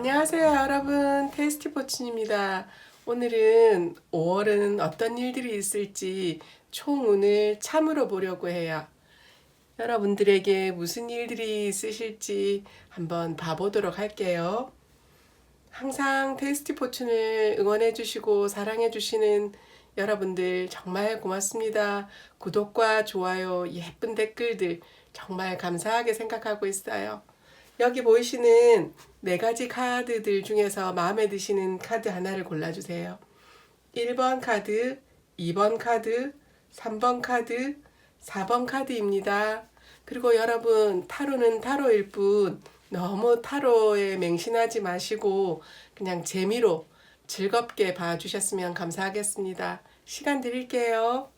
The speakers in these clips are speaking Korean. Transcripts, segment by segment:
안녕하세요 여러분, 테이스티포춘입니다. 오늘은 5월은 어떤 일들이 있을지 총운을 참으로 보려고 해요. 여러분들에게 무슨 일들이 있으실지 한번 봐보도록 할게요. 항상 테이스티포춘을 응원해 주시고 사랑해 주시는 여러분들 정말 고맙습니다. 구독과 좋아요, 예쁜 댓글들 정말 감사하게 생각하고 있어요. 여기 보이시는 4가지 카드들 중에서 마음에 드시는 카드 하나를 골라주세요. 1번 카드, 2번 카드, 3번 카드, 4번 카드입니다. 그리고 여러분, 타로는 타로일 뿐 너무 타로에 맹신하지 마시고 그냥 재미로 즐겁게 봐주셨으면 감사하겠습니다. 시간 드릴게요.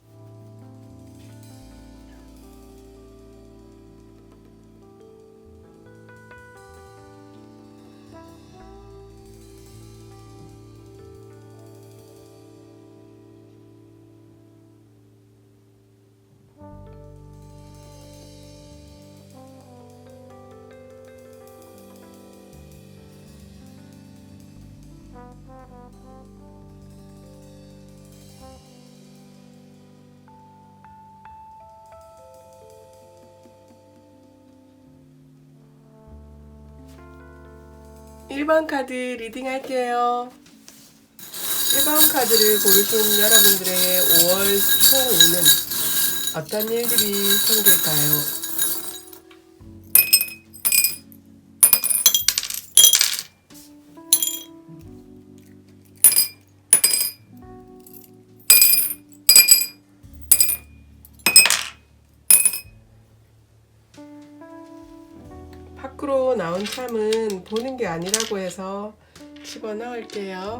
일 번 카드 리딩 할게요. 1번 카드를 고르신 여러분들의 5월 초운은 어떤 일들이 생길까요? 밖으로 나온 참은 보는 게 아니라고 해서 집어넣을게요.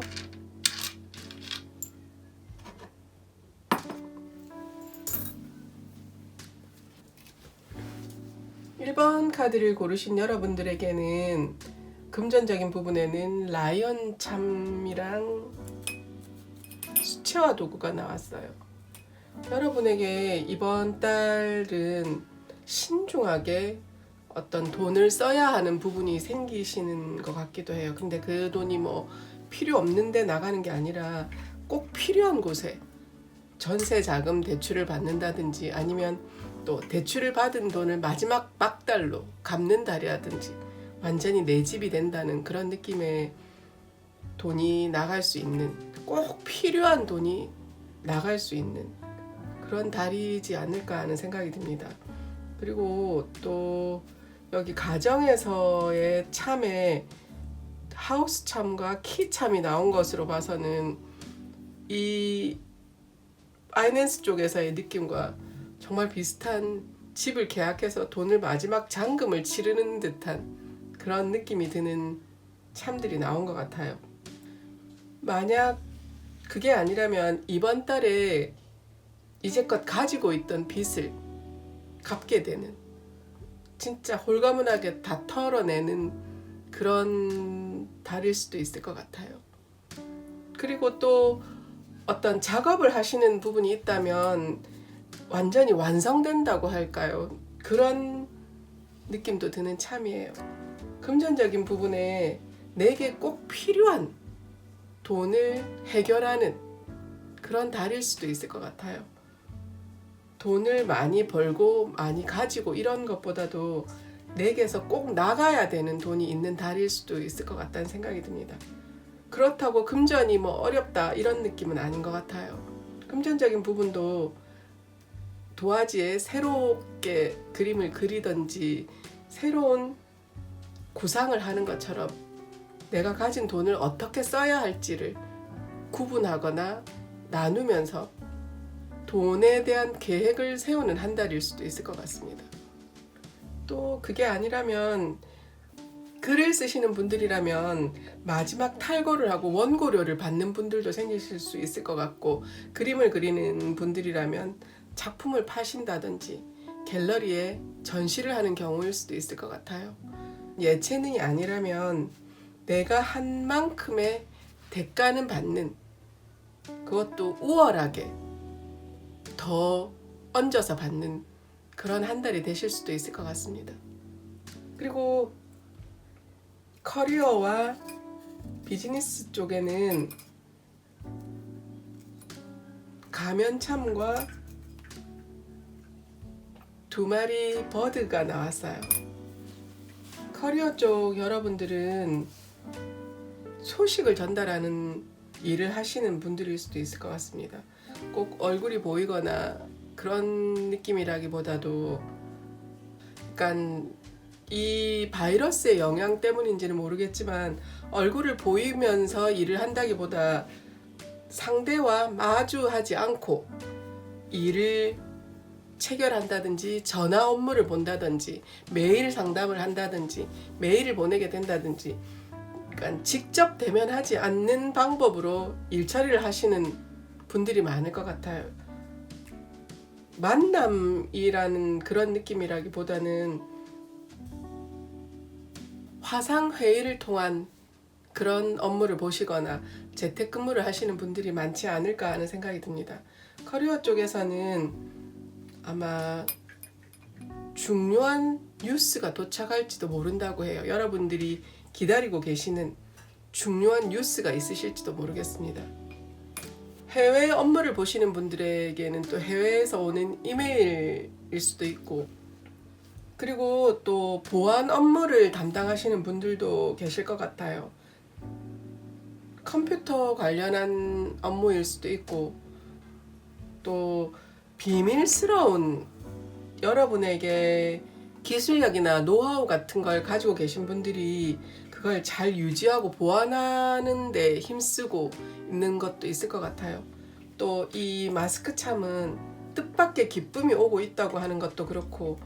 일 번 카드를 고르신 여러분들에게는 금전적인 부분에는 라이언 참이랑 수채화 도구가 나왔어요. 여러분에게 이번 달은 신중하게 어떤 돈을 써야 하는 부분이 생기시는 것 같기도 해요. 근데 그 돈이 뭐 필요 없는데 나가는 게 아니라 꼭 필요한 곳에 전세 자금 대출을 받는다든지 아니면 또 대출을 받은 돈을 마지막 막달로 갚는 달이라든지 완전히 내 집이 된다는 그런 느낌의 돈이 나갈 수 있는, 꼭 필요한 돈이 나갈 수 있는 그런 달이지 않을까 하는 생각이 듭니다. 그리고 또 여기 가정에서의 참에 하우스 참과 키 참이 나온 것으로 봐서는 이 파이낸스 쪽에서의 느낌과 정말 비슷한, 집을 계약해서 돈을 마지막 잔금을 치르는 듯한 그런 느낌이 드는 참들이 나온 것 같아요. 만약 그게 아니라면 이번 달에 이제껏 가지고 있던 빚을 갚게 되는, 진짜 홀가분하게 다 털어내는 그런 달일 수도 있을 것 같아요. 그리고 또 어떤 작업을 하시는 부분이 있다면 완전히 완성된다고 할까요? 그런 느낌도 드는 참이에요. 금전적인 부분에 내게 꼭 필요한 돈을 해결하는 그런 달일 수도 있을 것 같아요. 돈을 많이 벌고 많이 가지고 이런 것보다도 내게서 꼭 나가야 되는 돈이 있는 달일 수도 있을 것 같다는 생각이 듭니다. 그렇다고 금전이 뭐 어렵다 이런 느낌은 아닌 것 같아요. 금전적인 부분도 도화지에 새롭게 그림을 그리든지 새로운 구상을 하는 것처럼 내가 가진 돈을 어떻게 써야 할지를 구분하거나 나누면서 돈에 대한 계획을 세우는 한 달일 수도 있을 것 같습니다. 또 그게 아니라면 글을 쓰시는 분들이라면 마지막 탈고를 하고 원고료를 받는 분들도 생기실 수 있을 것 같고, 그림을 그리는 분들이라면 작품을 파신다든지 갤러리에 전시를 하는 경우일 수도 있을 것 같아요. 예체능이 아니라면 내가 한 만큼의 대가는 받는, 그것도 우월하게 더 얹어서 받는 그런 한 달이 되실 수도 있을 것 같습니다. 그리고 커리어와 비즈니스 쪽에는 가면참과 2마리 버드가 나왔어요. 커리어 쪽 여러분들은 소식을 전달하는 일을 하시는 분들일 수도 있을 것 같습니다. 꼭 얼굴이 보이거나 그런 느낌이라기보다도 약간 이 바이러스의 영향 때문인지는 모르겠지만 얼굴을 보이면서 일을 한다기보다 상대와 마주하지 않고 일을 체결한다든지 전화 업무를 본다든지 메일 상담을 한다든지 메일을 보내게 된다든지 그러니까 직접 대면하지 않는 방법으로 일 처리를 하시는 분들이 많을 것 같아요. 만남이라는 그런 느낌이라기보다는 화상회의를 통한 그런 업무를 보시거나 재택근무를 하시는 분들이 많지 않을까 하는 생각이 듭니다. 커리어 쪽에서는 아마 중요한 뉴스가 도착할지도 모른다고 해요. 여러분들이 기다리고 계시는 중요한 뉴스가 있으실지도 모르겠습니다. 해외 업무를 보시는 분들에게는 또 해외에서 오는 이메일일 수도 있고, 그리고 또 보안 업무를 담당하시는 분들도 계실 것 같아요. 컴퓨터 관련한 업무일 수도 있고, 또 비밀스러운 여러분에게 기술력이나 노하우 같은 걸 가지고 계신 분들이 그걸 잘 유지하고 보완하는 데 힘쓰고 있는 것도 있을 것 같아요. 또 이 마스크 참은 뜻밖의 기쁨이 오고 있다고 하는 것도 그렇고,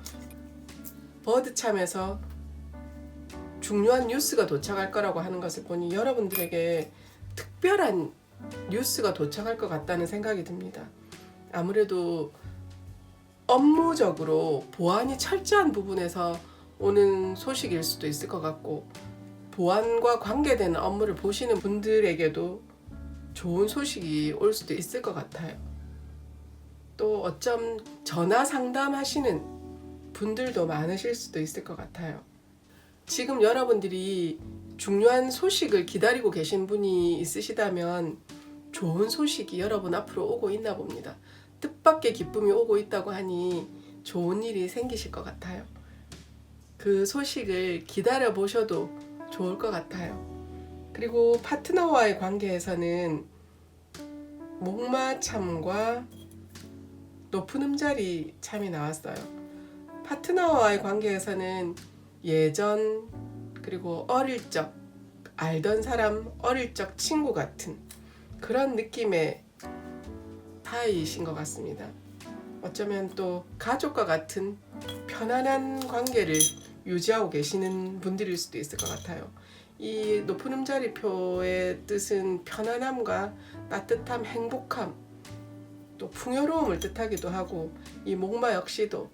버드참에서 중요한 뉴스가 도착할 거라고 하는 것을 보니 여러분들에게 특별한 뉴스가 도착할 것 같다는 생각이 듭니다. 아무래도 업무적으로 보안이 철저한 부분에서 오는 소식일 수도 있을 것 같고, 보안과 관계되는 업무를 보시는 분들에게도 좋은 소식이 올 수도 있을 것 같아요. 또 어쩜 전화 상담하시는 분들도 많으실 수도 있을 것 같아요. 지금 여러분들이 중요한 소식을 기다리고 계신 분이 있으시다면 좋은 소식이 여러분 앞으로 오고 있나 봅니다. 뜻밖의 기쁨이 오고 있다고 하니 좋은 일이 생기실 것 같아요. 그 소식을 기다려 보셔도 좋을 것 같아요. 그리고 파트너와의 관계에서는 목마참과 높은 음자리 참이 나왔어요. 파트너와의 관계에서는 예전 그리고 어릴 적 알던 사람, 어릴 적 친구 같은 그런 느낌의 사이이신 것 같습니다. 어쩌면 또 가족과 같은 편안한 관계를 유지하고 계시는 분들일 수도 있을 것 같아요. 이 높은 음자리표의 뜻은 편안함과 따뜻함, 행복함, 또 풍요로움을 뜻하기도 하고, 이 목마 역시도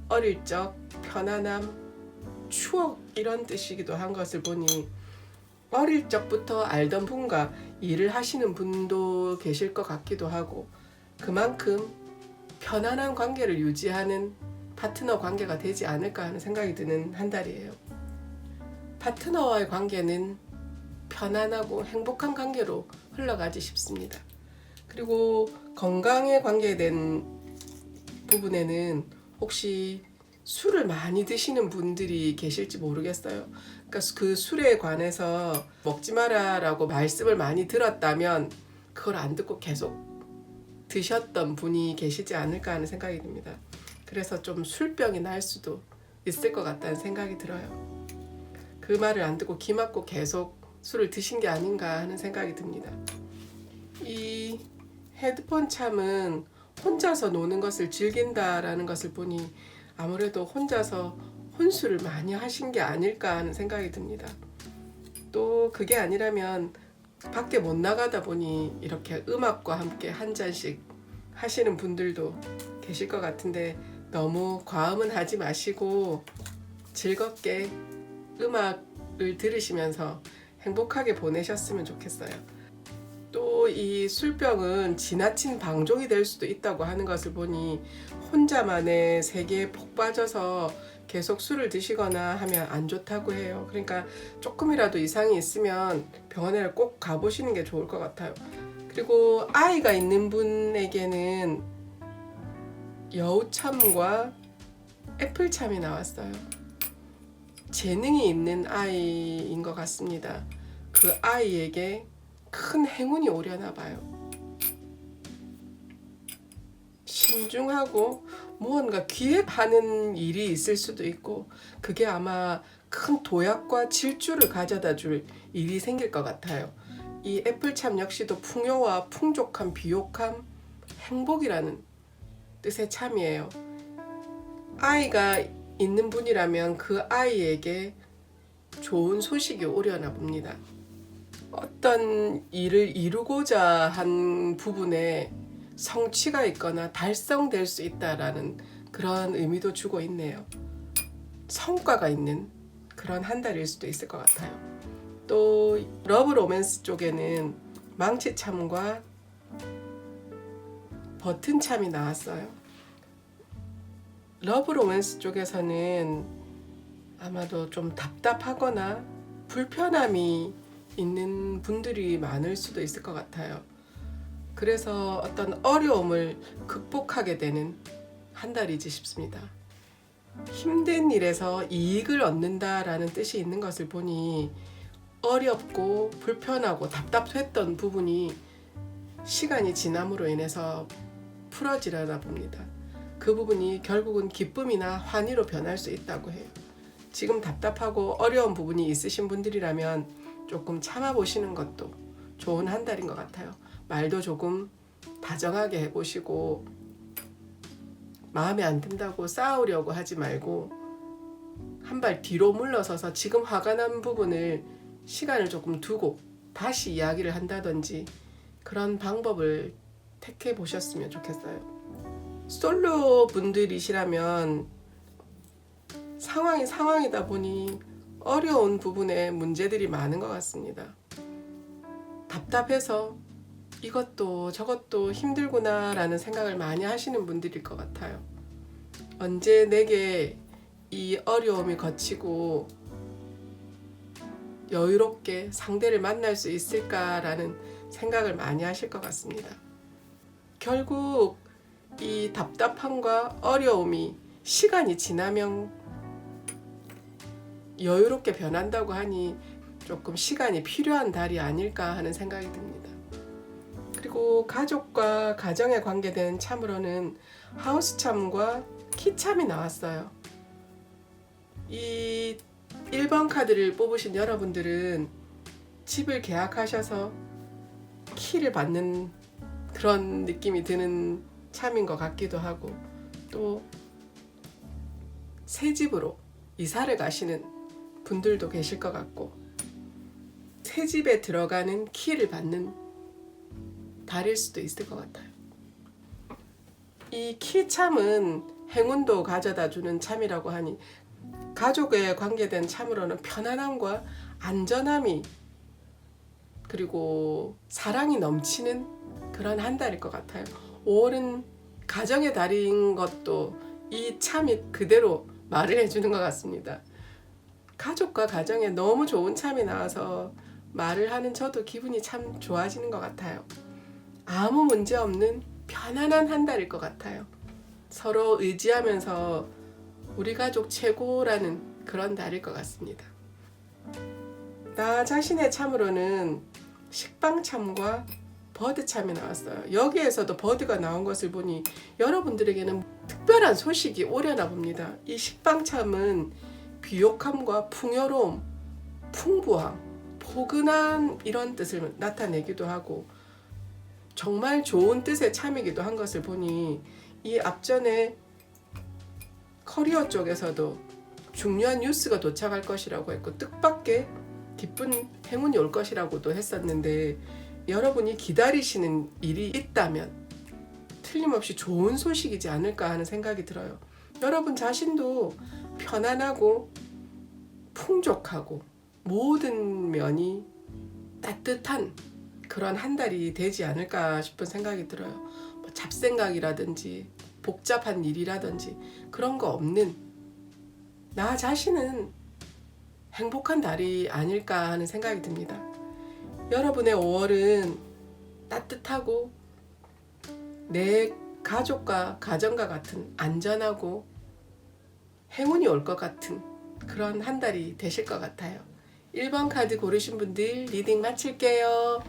어릴 적 편안함, 추억 이런 뜻이기도 한 것을 보니 어릴 적부터 알던 분과 일을 하시는 분도 계실 것 같기도 하고, 그만큼 편안한 관계를 유지하는 파트너 관계가 되지 않을까 하는 생각이 드는 한 달이에요. 파트너와의 관계는 편안하고 행복한 관계로 흘러가지 싶습니다. 그리고 건강에 관계된 부분에는 혹시 술을 많이 드시는 분들이 계실지 모르겠어요. 그러니까 그 술에 관해서 먹지 마라라고 말씀을 많이 들었다면 그걸 안 듣고 계속 드셨던 분이 계시지 않을까 하는 생각이 듭니다. 그래서 좀 술병이 날 수도 있을 것 같다는 생각이 들어요. 그 말을 안 듣고 귀 막고 계속 술을 드신 게 아닌가 하는 생각이 듭니다. 이 헤드폰 참은 혼자서 노는 것을 즐긴다라는 것을 보니 아무래도 혼자서 혼술을 많이 하신 게 아닐까 하는 생각이 듭니다. 또 그게 아니라면 밖에 못 나가다 보니 이렇게 음악과 함께 한 잔씩 하시는 분들도 계실 것 같은데 너무 과음은 하지 마시고 즐겁게 음악을 들으시면서 행복하게 보내셨으면 좋겠어요. 또 또 이 술병은 지나친 방종이 될 수도 있다고 하는 것을 보니 혼자만의 세계에 푹 빠져서 계속 술을 드시거나 하면 안 좋다고 해요. 그러니까 조금이라도 이상이 있으면 병원에 꼭 가보시는 게 좋을 것 같아요. 그리고 아이가 있는 분에게는 여우참과 애플참이 나왔어요. 재능이 있는 아이인 것 같습니다. 그 아이에게 큰 행운이 오려나 봐요. 신중하고 무언가 기획하는 일이 있을 수도 있고, 그게 아마 큰 도약과 질주를 가져다 줄 일이 생길 것 같아요. 이 애플참 역시도 풍요와 풍족함, 비옥함, 행복이라는 뜻의 참이에요. 아이가 있는 분이라면 그 아이에게 좋은 소식이 오려나 봅니다. 어떤 일을 이루고자 한 부분에 성취가 있거나 달성될 수 있다라는 그런 의미도 주고 있네요. 성과가 있는 그런 한 달일 수도 있을 것 같아요. 또 러브 로맨스 쪽에는 망치참과 버튼참이 나왔어요. 러브 로맨스 쪽에서는 아마도 좀 답답하거나 불편함이 있는 분들이 많을 수도 있을 것 같아요. 그래서 어떤 어려움을 극복하게 되는 한 달이지 싶습니다. 힘든 일에서 이익을 얻는다라는 뜻이 있는 것을 보니 어렵고 불편하고 답답했던 부분이 시간이 지남으로 인해서 풀어지려나 봅니다. 그 부분이 결국은 기쁨이나 환희로 변할 수 있다고 해요. 지금 답답하고 어려운 부분이 있으신 분들이라면 조금 참아보시는 것도 좋은 한 달인 것 같아요. 말도 조금 다정하게 해보시고, 마음에 안 든다고 싸우려고 하지 말고 한 발 뒤로 물러서서 지금 화가 난 부분을 시간을 조금 두고 다시 이야기를 한다든지 그런 방법을 택해 보셨으면 좋겠어요. 솔로 분들이시라면 상황이 상황이다 보니 어려운 부분에 문제들이 많은 것 같습니다. 답답해서 이것도 저것도 힘들구나 라는 생각을 많이 하시는 분들일 것 같아요. 언제 내게 이 어려움이 거치고 여유롭게 상대를 만날 수 있을까라는 생각을 많이 하실 것 같습니다. 결국 이 답답함과 어려움이 시간이 지나면 여유롭게 변한다고 하니 조금 시간이 필요한 달이 아닐까 하는 생각이 듭니다. 그리고 가족과 가정에 관계된 참으로는 하우스참과 키참이 나왔어요. 이 1번 카드를 뽑으신 여러분들은 집을 계약하셔서 키를 받는 그런 느낌이 드는 참인 것 같기도 하고, 또 새 집으로 이사를 가시는 분들도 계실 것 같고, 새 집에 들어가는 키를 받는 달일 수도 있을 것 같아요. 이 키참은 행운도 가져다 주는 참이라고 하니 가족에 관계된 참으로는 편안함과 안전함이 그리고 사랑이 넘치는 그런 한 달일 것 같아요. 5월은 가정의 달인 것도 이 참이 그대로 말을 해주는 것 같습니다. 가족과 가정에 너무 좋은 참이 나와서 말을 하는 저도 기분이 참 좋아지는 것 같아요. 아무 문제 없는 편안한 한 달일 것 같아요. 서로 의지하면서 우리 가족 최고라는 그런 달일 것 같습니다. 나 자신의 참으로는 식빵참과 버드참이 나왔어요. 여기에서도 버드가 나온 것을 보니 여러분들에게는 특별한 소식이 오려나 봅니다. 이 식빵참은 비옥함과 풍요로움, 풍부함, 포근한 이런 뜻을 나타내기도 하고 정말 좋은 뜻의 참이기도 한 것을 보니 이 앞전에 커리어 쪽에서도 중요한 뉴스가 도착할 것이라고 했고 뜻밖의 기쁜 행운이 올 것이라고도 했었는데, 여러분이 기다리시는 일이 있다면 틀림없이 좋은 소식이지 않을까 하는 생각이 들어요. 여러분 자신도 편안하고 풍족하고 모든 면이 따뜻한 그런 한 달이 되지 않을까 싶은 생각이 들어요. 뭐 잡생각이라든지 복잡한 일이라든지 그런 거 없는 나 자신은 행복한 달이 아닐까 하는 생각이 듭니다. 여러분의 5월은 따뜻하고 내 가족과 가정과 같은 안전하고 행운이 올 것 같은 그런 한 달이 되실 것 같아요. 1번 카드 고르신 분들 리딩 마칠게요.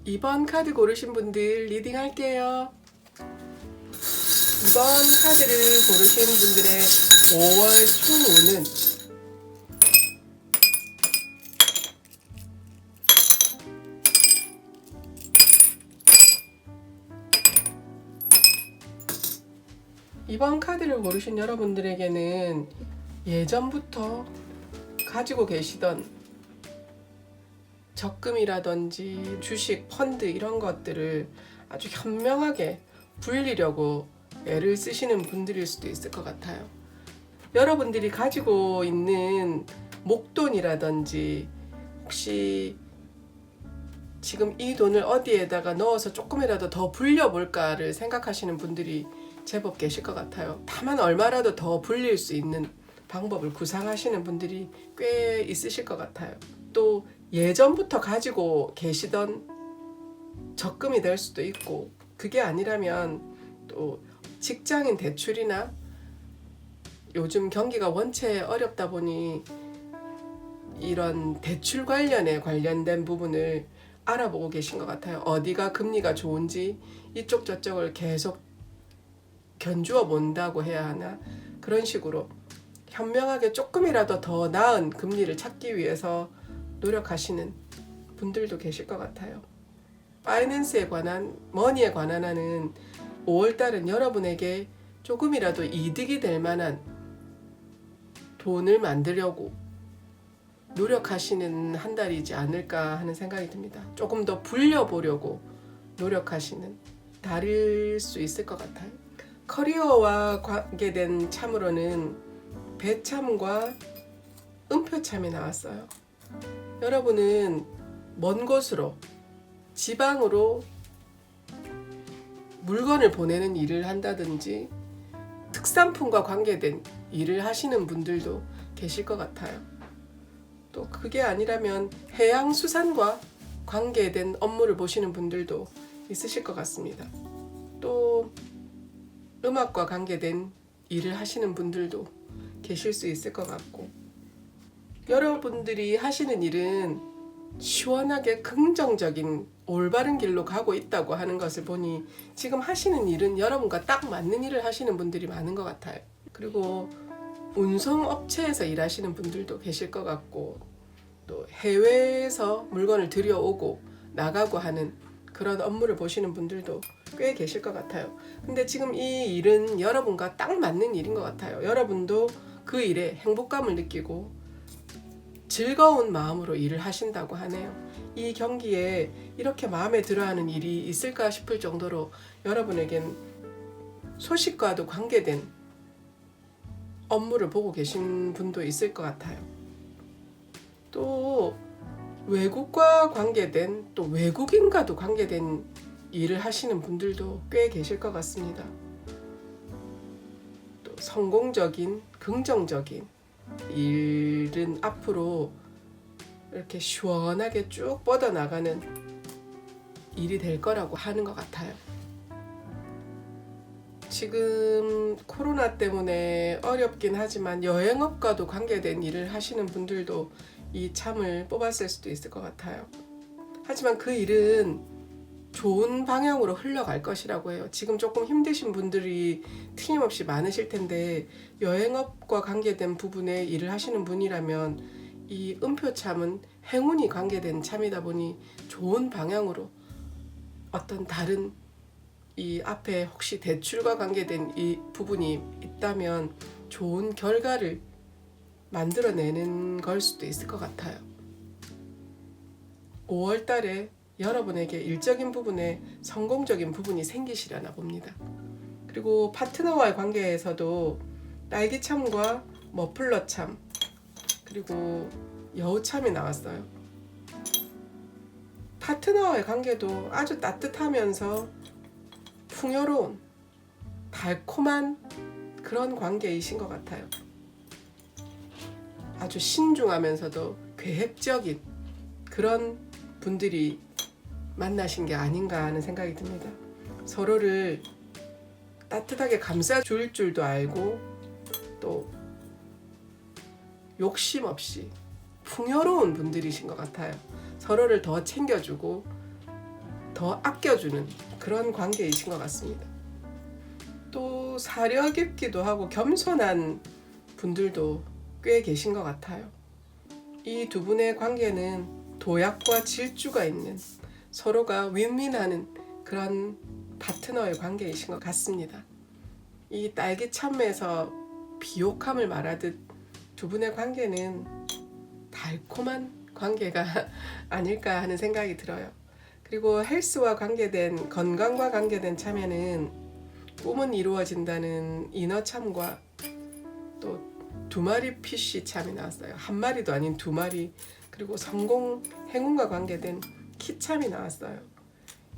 2번 카드 고르신 분들 리딩 할게요. 2번 카드를 고르신 분들의 5월 충운은 2번 카드를 고르신 여러분들에게는 예전부터 가지고 계시던 적금이라든지 주식, 펀드 이런 것들을 아주 현명하게 불리려고 애를 쓰시는 분들일 수도 있을 것 같아요. 여러분들이 가지고 있는 목돈이라든지 혹시 지금 이 돈을 어디에다가 넣어서 조금이라도 더 불려볼까를 생각하시는 분들이 제법 계실 것 같아요. 다만 얼마라도 더 불릴 수 있는 방법을 구상하시는 분들이 꽤 있으실 것 같아요. 또 예전부터 가지고 계시던 적금이 될 수도 있고 그게 아니라면 또 직장인 대출이나 요즘 경기가 원체 어렵다 보니 이런 대출 관련된 부분을 알아보고 계신 것 같아요. 어디가 금리가 좋은지 이쪽 저쪽을 계속 견주어 본다고 해야 하나 그런 식으로 현명하게 조금이라도 더 나은 금리를 찾기 위해서 노력하시는 분들도 계실 것 같아요. 파이낸스에 관한 머니에 관한 하는 5월달은 여러분에게 조금이라도 이득이 될 만한 돈을 만들려고 노력하시는 한 달이지 않을까 하는 생각이 듭니다. 조금 더 불려보려고 노력하시는 달일 수 있을 것 같아요. 커리어와 관계된 참으로는 배참과 음표참이 나왔어요. 여러분은 먼 곳으로 지방으로 물건을 보내는 일을 한다든지 특산품과 관계된 일을 하시는 분들도 계실 것 같아요. 또 그게 아니라면 해양수산과 관계된 업무를 보시는 분들도 있으실 것 같습니다. 또 음악과 관계된 일을 하시는 분들도 계실 수 있을 것 같고 여러분들이 하시는 일은 시원하게 긍정적인 올바른 길로 가고 있다고 하는 것을 보니 지금 하시는 일은 여러분과 딱 맞는 일을 하시는 분들이 많은 것 같아요. 그리고 운송업체에서 일하시는 분들도 계실 것 같고 또 해외에서 물건을 들여오고 나가고 하는 그런 업무를 보시는 분들도 꽤 계실 것 같아요. 근데 지금 이 일은 여러분과 딱 맞는 일인 것 같아요. 여러분도 그 일에 행복감을 느끼고 즐거운 마음으로 일을 하신다고 하네요. 이 경기에 이렇게 마음에 들어하는 일이 있을까 싶을 정도로 여러분에겐 소식과도 관계된 업무를 보고 계신 분도 있을 것 같아요. 또 외국과 관계된 또 외국인과도 관계된 일을 하시는 분들도 꽤 계실 것 같습니다. 또 성공적인 긍정적인 일은 앞으로 이렇게 시원하게 쭉 뻗어나가는 일이 될 거라고 하는 것 같아요. 지금 코로나 때문에 어렵긴 하지만 여행업과도 관계된 일을 하시는 분들도 이 참을 뽑았을 수도 있을 것 같아요. 하지만 그 일은 좋은 방향으로 흘러갈 것이라고 해요. 지금 조금 힘드신 분들이 틀림없이 많으실 텐데 여행업과 관계된 부분에 일을 하시는 분이라면 이 음표참은 행운이 관계된 참이다 보니 좋은 방향으로 어떤 다른 이 앞에 혹시 대출과 관계된 이 부분이 있다면 좋은 결과를 만들어내는 걸 수도 있을 것 같아요. 5월 달에 여러분에게 일적인 부분에 성공적인 부분이 생기시려나 봅니다. 그리고 파트너와의 관계에서도 딸기참과 머플러참 그리고 여우참이 나왔어요. 파트너와의 관계도 아주 따뜻하면서 풍요로운 달콤한 그런 관계이신 것 같아요. 아주 신중하면서도 계획적인 그런 분들이 만나신 게 아닌가 하는 생각이 듭니다. 서로를 따뜻하게 감싸줄 줄도 알고 또 욕심 없이 풍요로운 분들이신 것 같아요. 서로를 더 챙겨주고 더 아껴주는 그런 관계이신 것 같습니다. 또 사려 깊기도 하고 겸손한 분들도 꽤 계신 것 같아요. 이 두 분의 관계는 도약과 질주가 있는 서로가 윈윈하는 그런 파트너의 관계이신 것 같습니다. 이 딸기참에서 비옥함을 말하듯 두 분의 관계는 달콤한 관계가 아닐까 하는 생각이 들어요. 그리고 헬스와 관계된 건강과 관계된 참에는 꿈은 이루어진다는 인어참과 또 두 마리 피쉬 참이 나왔어요. 한 마리도 아닌 두 마리. 그리고 성공, 행운과 관계된 키참이 나왔어요.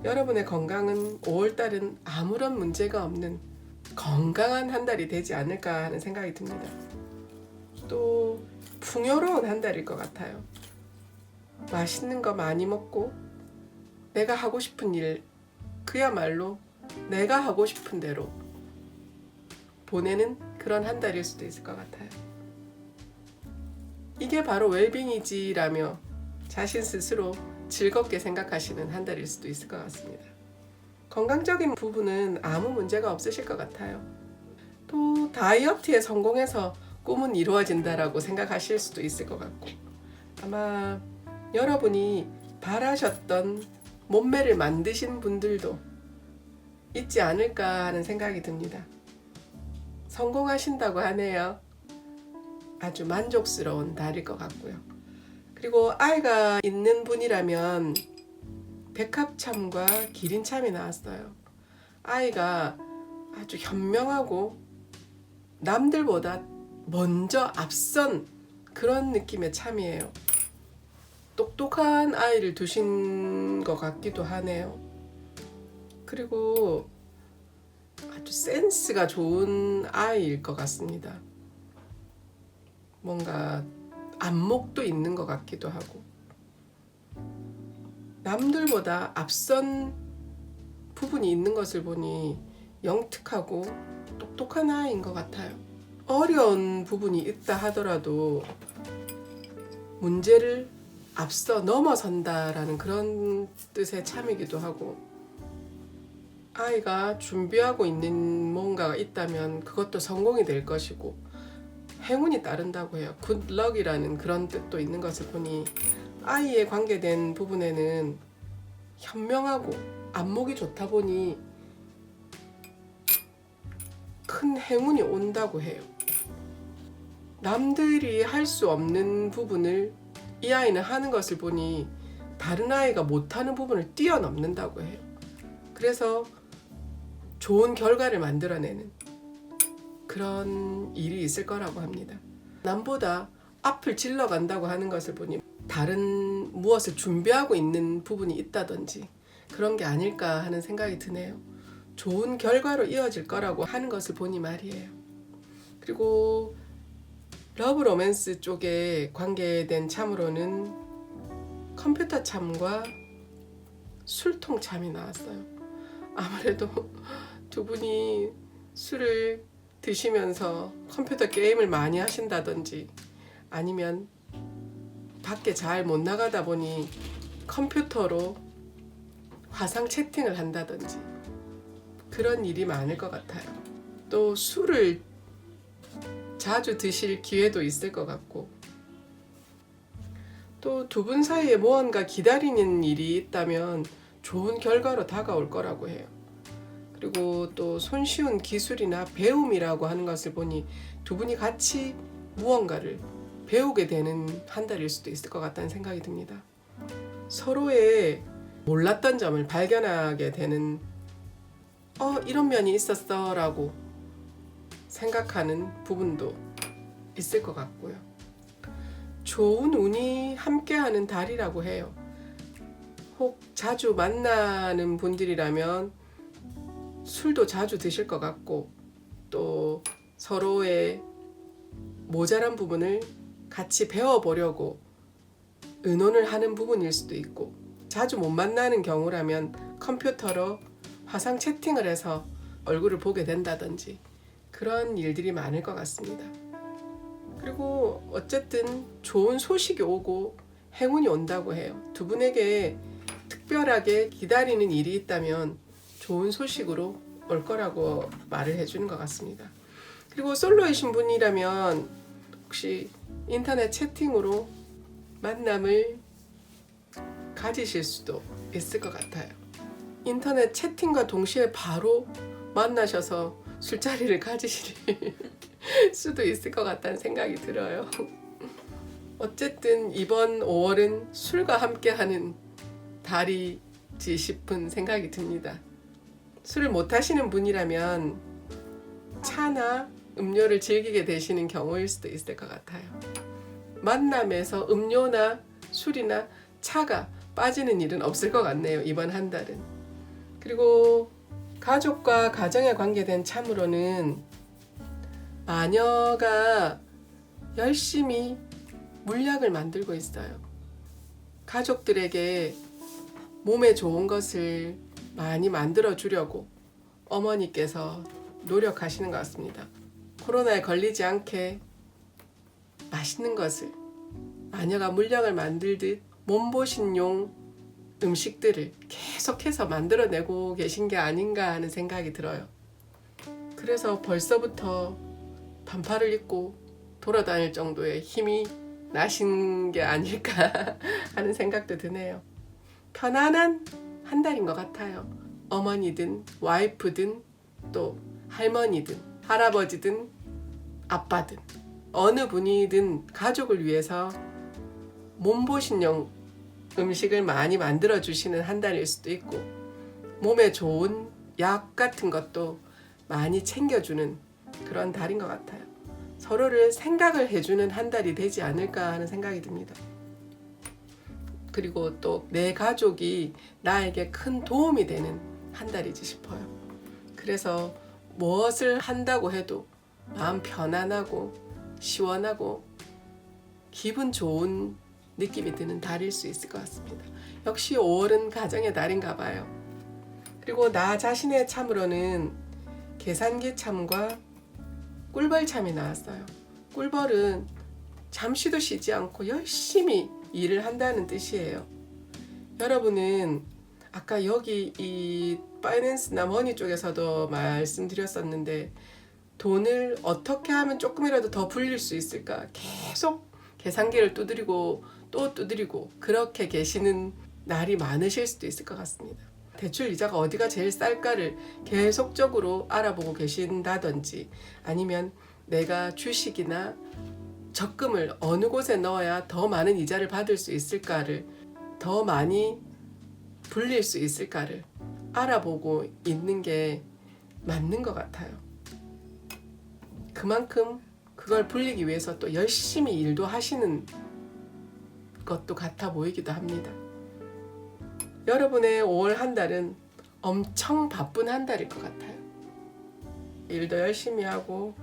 여러분의 건강은 5월달은 아무런 문제가 없는 건강한 한 달이 되지 않을까 하는 생각이 듭니다. 또 풍요로운 한 달일 것 같아요. 맛있는 거 많이 먹고 내가 하고 싶은 일, 그야말로 내가 하고 싶은 대로 보내는 그런 한 달일 수도 있을 것 같아요. 이게 바로 웰빙이지라며 자신 스스로 즐겁게 생각하시는 한 달일 수도 있을 것 같습니다. 건강적인 부분은 아무 문제가 없으실 것 같아요. 또 다이어트에 성공해서 꿈은 이루어진다라고 생각하실 수도 있을 것 같고, 아마 여러분이 바라셨던 몸매를 만드신 분들도 있지 않을까 하는 생각이 듭니다. 성공하신다고 하네요. 아주 만족스러운 달일 것 같고요. 그리고 아이가 있는 분이라면 백합참과 기린참이 나왔어요. 아이가 아주 현명하고 남들보다 먼저 앞선 그런 느낌의 참이에요. 똑똑한 아이를 두신 것 같기도 하네요. 그리고 아주 센스가 좋은 아이일 것 같습니다. 뭔가 안목도 있는 것 같기도 하고 남들보다 앞선 부분이 있는 것을 보니 영특하고 똑똑한 아이인 것 같아요. 어려운 부분이 있다 하더라도 문제를 앞서 넘어선다라는 그런 뜻의 참이기도 하고, 아이가 준비하고 있는 뭔가가 있다면 그것도 성공이 될 것이고 행운이 따른다고 해요. 굿럭이라는 그런 뜻도 있는 것을 보니 아이에 관계된 부분에는 현명하고 안목이 좋다 보니 큰 행운이 온다고 해요. 남들이 할 수 없는 부분을 이 아이는 하는 것을 보니 다른 아이가 못하는 부분을 뛰어넘는다고 해요. 그래서 좋은 결과를 만들어내는 그런 일이 있을 거라고 합니다. 남보다 앞을 질러간다고 하는 것을 보니 다른 무엇을 준비하고 있는 부분이 있다든지 그런 게 아닐까 하는 생각이 드네요. 좋은 결과로 이어질 거라고 하는 것을 보니 말이에요. 그리고 러브 로맨스 쪽에 관계된 참으로는 컴퓨터 참과 술통 참이 나왔어요. 아무래도 두 분이 술을 드시면서 컴퓨터 게임을 많이 하신다든지 아니면 밖에 잘 못 나가다 보니 컴퓨터로 화상 채팅을 한다든지 그런 일이 많을 것 같아요. 또 술을 자주 드실 기회도 있을 것 같고, 또 두 분 사이에 무언가 기다리는 일이 있다면 좋은 결과로 다가올 거라고 해요. 그리고 또 손쉬운 기술이나 배움이라고 하는 것을 보니 두 분이 같이 무언가를 배우게 되는 한 달일 수도 있을 것 같다는 생각이 듭니다. 서로의 몰랐던 점을 발견하게 되는 이런 면이 있었어 라고 생각하는 부분도 있을 것 같고요. 좋은 운이 함께하는 달이라고 해요. 혹 자주 만나는 분들이라면 술도 자주 드실 것 같고, 또 서로의 모자란 부분을 같이 배워보려고 의논을 하는 부분일 수도 있고, 자주 못 만나는 경우라면 컴퓨터로 화상 채팅을 해서 얼굴을 보게 된다든지 그런 일들이 많을 것 같습니다. 그리고 어쨌든 좋은 소식이 오고 행운이 온다고 해요. 두 분에게 특별하게 기다리는 일이 있다면 좋은 소식으로 올 거라고 말을 해주는 것 같습니다. 그리고 솔로이신 분이라면 혹시 인터넷 채팅으로 만남을 가지실 수도 있을 것 같아요. 인터넷 채팅과 동시에 바로 만나셔서 술자리를 가지실 수도 있을 것 같다는 생각이 들어요. 어쨌든 이번 5월은 술과 함께하는 달이지 싶은 생각이 듭니다. 술을 못 하시는 분이라면 차나 음료를 즐기게 되시는 경우일 수도 있을 것 같아요. 만남에서 음료나 술이나 차가 빠지는 일은 없을 것 같네요, 이번 한 달은. 그리고 가족과 가정에 관계된 참으로는 마녀가 열심히 물약을 만들고 있어요. 가족들에게 몸에 좋은 것을 많이 만들어 주려고 어머니께서 노력하시는 것 같습니다. 코로나에 걸리지 않게 맛있는 것을 마녀가 물약을 만들듯 몸보신용 음식들을 계속해서 만들어내고 계신 게 아닌가 하는 생각이 들어요. 그래서 벌써부터 반팔을 입고 돌아다닐 정도의 힘이 나신 게 아닐까 하는 생각도 드네요. 편안한 한 달인 것 같아요. 어머니든 와이프든 또 할머니든 할아버지든 아빠든 어느 분이든 가족을 위해서 몸보신용 음식을 많이 만들어 주시는 한 달일 수도 있고, 몸에 좋은 약 같은 것도 많이 챙겨주는 그런 달인 것 같아요. 서로를 생각을 해주는 한 달이 되지 않을까 하는 생각이 듭니다. 그리고 또 내 가족이 나에게 큰 도움이 되는 한 달이지 싶어요. 그래서 무엇을 한다고 해도 마음 편안하고 시원하고 기분 좋은 느낌이 드는 달일 수 있을 것 같습니다. 역시 5월은 가정의 달인가 봐요. 그리고 나 자신의 참으로는 계산기 참과 꿀벌 참이 나왔어요. 꿀벌은 잠시도 쉬지 않고 열심히 일을 한다는 뜻이에요. 여러분은 아까 여기 이 파이낸스나 머니 쪽에서도 말씀드렸었는데, 돈을 어떻게 하면 조금이라도 더 불릴 수 있을까 계속 계산기를 두드리고 또 두드리고 그렇게 계시는 날이 많으실 수도 있을 것 같습니다. 대출 이자가 어디가 제일 쌀까를 계속적으로 알아보고 계신다든지, 아니면 내가 주식이나 적금을 어느 곳에 넣어야 더 많은 이자를 받을 수 있을까를, 더 많이 불릴 수 있을까를 알아보고 있는 게 맞는 것 같아요. 그만큼 그걸 불리기 위해서 또 열심히 일도 하시는 것도 같아 보이기도 합니다. 여러분의 5월 한 달은 엄청 바쁜 한 달일 것 같아요. 일도 열심히 하고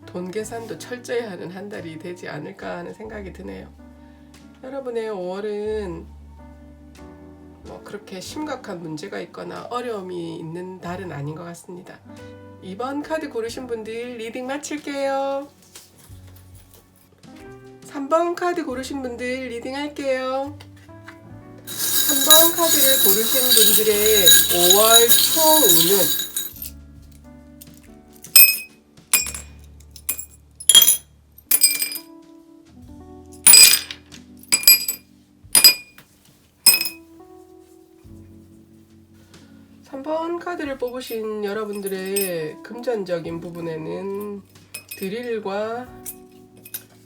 돈 계산도 철저히 하는 한 달이 되지 않을까 하는 생각이 드네요. 여러분의 5월은 그렇게 심각한 문제가 있거나 어려움이 있는 달은 아닌 것 같습니다. 이번 카드 고르신 분들 리딩 마칠게요. 3번 카드 고르신 분들 리딩 할게요. 3번 카드를 고르신 분들의 5월 총운은 3번 카드를 뽑으신 여러분들의 금전적인 부분에는 드릴과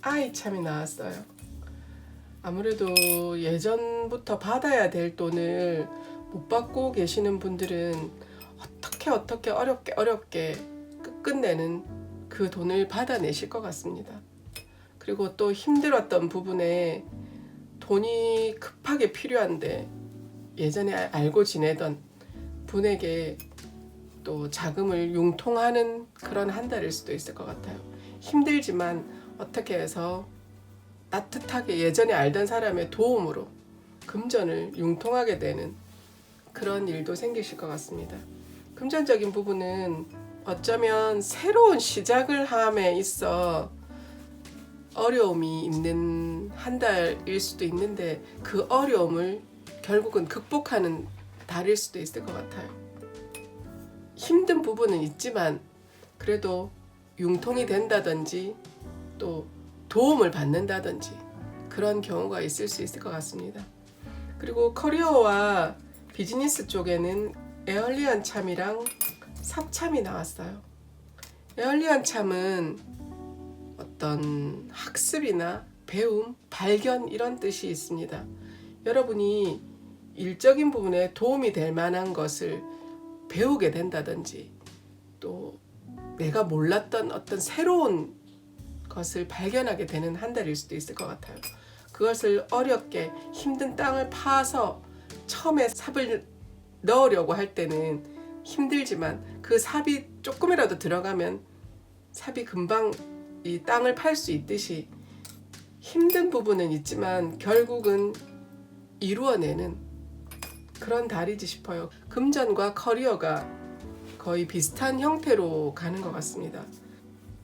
아이 참이 나왔어요. 아무래도 예전부터 받아야 될 돈을 못 받고 계시는 분들은 어떻게 어렵게 끝내는 그 돈을 받아내실 것 같습니다. 그리고 또 힘들었던 부분에 돈이 급하게 필요한데 예전에 알고 지내던 분에게 또 자금을 융통하는 그런 한 달일 수도 있을 것 같아요. 힘들지만 어떻게 해서 따뜻하게 예전에 알던 사람의 도움으로 금전을 융통하게 되는 그런 일도 생기실 것 같습니다. 금전적인 부분은 어쩌면 새로운 시작을 함에 있어 어려움이 있는 한 달일 수도 있는데 그 어려움을 결국은 극복하는 달일 수도 있을 것 같아요. 힘든 부분은 있지만 그래도 융통이 된다든지 또 도움을 받는다든지 그런 경우가 있을 수 있을 것 같습니다. 그리고 커리어와 비즈니스 쪽에는 에얼리언 참이랑 삽참이 나왔어요. 에얼리언 참은 어떤 학습이나 배움, 발견 이런 뜻이 있습니다. 여러분이 일적인 부분에 도움이 될 만한 것을 배우게 된다든지 또 내가 몰랐던 어떤 새로운 것을 발견하게 되는 한 달일 수도 있을 것 같아요. 그것을 어렵게 힘든 땅을 파서 처음에 삽을 넣으려고 할 때는 힘들지만 그 삽이 조금이라도 들어가면 삽이 금방 이 땅을 팔 수 있듯이 힘든 부분은 있지만 결국은 이루어내는 그런 달이지 싶어요. 금전과 커리어가 거의 비슷한 형태로 가는 것 같습니다.